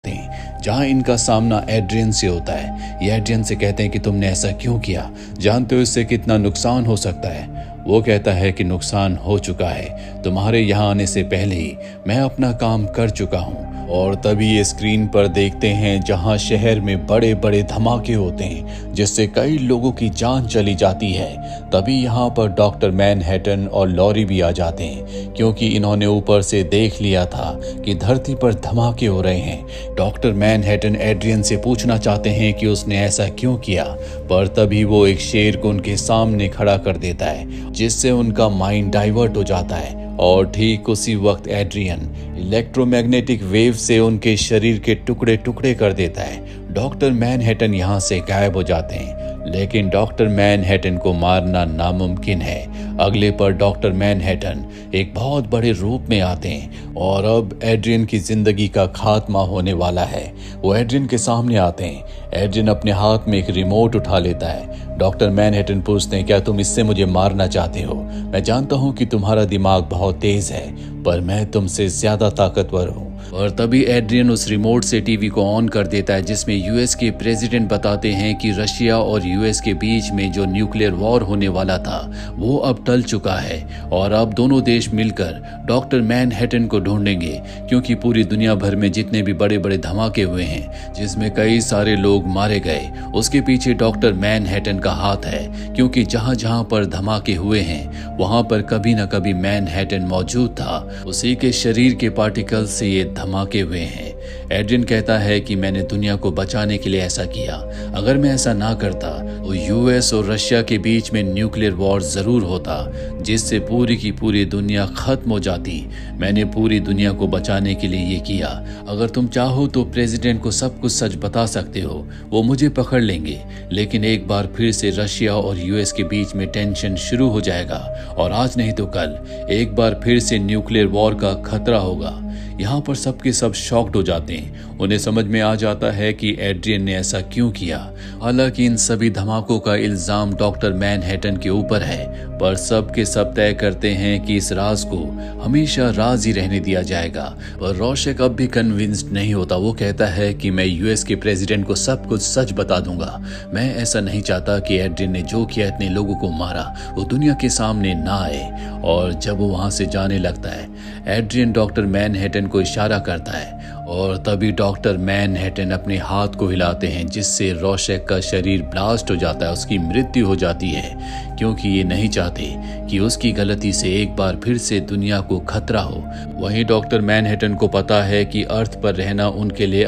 हैं, जहां इनका सामना एड्रियन से होता है। ये एड्रियन से कहते हैं कि तुमने ऐसा क्यों किया, जानते हो इससे कितना नुकसान हो सकता है। वो कहता है कि नुकसान हो चुका है, तुम्हारे यहाँ आने से पहले ही मैं अपना काम कर चुका हूँ। और तभी ये स्क्रीन पर देखते हैं जहां शहर में बड़े बड़े धमाके होते हैं जिससे कई लोगों की जान चली जाती है। तभी यहाँ पर डॉक्टर मैनहट्टन और लॉरी भी आ जाते हैं क्योंकि इन्होंने ऊपर से देख लिया था कि धरती पर धमाके हो रहे हैं। डॉक्टर मैनहट्टन एड्रियन से पूछना चाहते हैं कि उसने ऐसा क्यों किया, पर तभी वो एक शेर को उनके सामने खड़ा कर देता है जिससे उनका माइंड डाइवर्ट हो जाता है। और ठीक उसी वक्त एड्रियन इलेक्ट्रोमैग्नेटिक वेव से उनके शरीर के टुकड़े टुकड़े कर देता है। डॉक्टर मैनहट्टन यहाँ से गायब हो जाते हैं, लेकिन डॉक्टर मैनहट्टन को मारना नामुमकिन है। अगले पर डॉक्टर मैनहट्टन एक बहुत बड़े रूप में आते हैं और अब एड्रियन की जिंदगी का खात्मा होने वाला है। वो एड्रियन के सामने आते हैं। एड्रियन अपने हाथ में एक रिमोट उठा लेता है। डॉक्टर मैनहट्टन पूछते हैं, क्या तुम इससे मुझे मारना चाहते हो? मैं जानता हूं कि तुम्हारा दिमाग बहुत तेज है, पर मैं तुमसे ज्यादा ताकतवर हूं। और तभी एड्रियन उस रिमोट से टीवी को ऑन कर देता है जिसमें यूएस के प्रेसिडेंट बताते हैं कि रशिया और यूएस के बीच में जो न्यूक्लियर वॉर होने वाला था वो अब टल चुका है और अब दोनों देश मिलकर डॉक्टर मैनहट्टन को ढूंढेंगे, क्योंकि पूरी दुनिया भर में जितने भी बड़े बड़े धमाके हुए हैं जिसमें कई सारे लोग मारे गए, उसके पीछे डॉक्टर मैनहट्टन का हाथ है। क्योंकि जहां जहां पर धमाके हुए हैं वहां पर कभी न कभी मैनहट्टन मौजूद था, उसी के शरीर के पार्टिकल से ये धमाके हुए हैं। एड्रियन कहता है कि मैंने दुनिया को बचाने के लिए ऐसा किया, अगर मैं ऐसा ना करता तो यूएस और रशिया के बीच में न्यूक्लियर वॉर जरूर होता जिससे पूरी की पूरी दुनिया खत्म हो जाती। मैंने पूरी दुनिया को बचाने के लिए ये किया। अगर तुम चाहो तो प्रेसिडेंट को सब कुछ सच बता सकते हो, वो मुझे पकड़ लेंगे, लेकिन एक बार फिर से रशिया और यूएस के बीच में टेंशन शुरू हो जाएगा और आज नहीं तो कल एक बार फिर से न्यूक्लियर वॉर का खतरा होगा। यहाँ पर सबके सब शॉक्ड हो जाते हैं। उन्हें समझ में आ जाता है कि एड्रियन ने ऐसा क्यों किया। हालांकि इन सभी धमाकों का इल्जाम डॉक्टर मैनहट्टन के ऊपर है, पर सब के सब तय करते हैं कि इस राज को हमेशा राज ही रहने दिया जाएगा। पर रोशक अब भी कन्विंस्ड नहीं होता। वो कहता है कि मैं यूएस के प्रेसिडेंट को सब कुछ सच बता दूंगा। मैं ऐसा नहीं चाहता कि एड्रियन ने जो किया, इतने लोगों को मारा, वो दुनिया के सामने ना आए। और जब वो वहां से जाने लगता है, एड्रियन डॉक्टर मैनहट्टन को इशारा करता है और तभी डॉक्टर मैनहट्टन अपने हाथ को हिलाते हैं जिससे रोशक का शरीर ब्लास्ट हो जाता है, उसकी मृत्यु हो जाती है, क्योंकि ये नहीं चाहते कि उसकी गलती से एक बार फिर से दुनिया को खतरा हो। वहीं डॉक्टर मैनहट्टन को पता है कि अर्थ पर रहना उनके लिए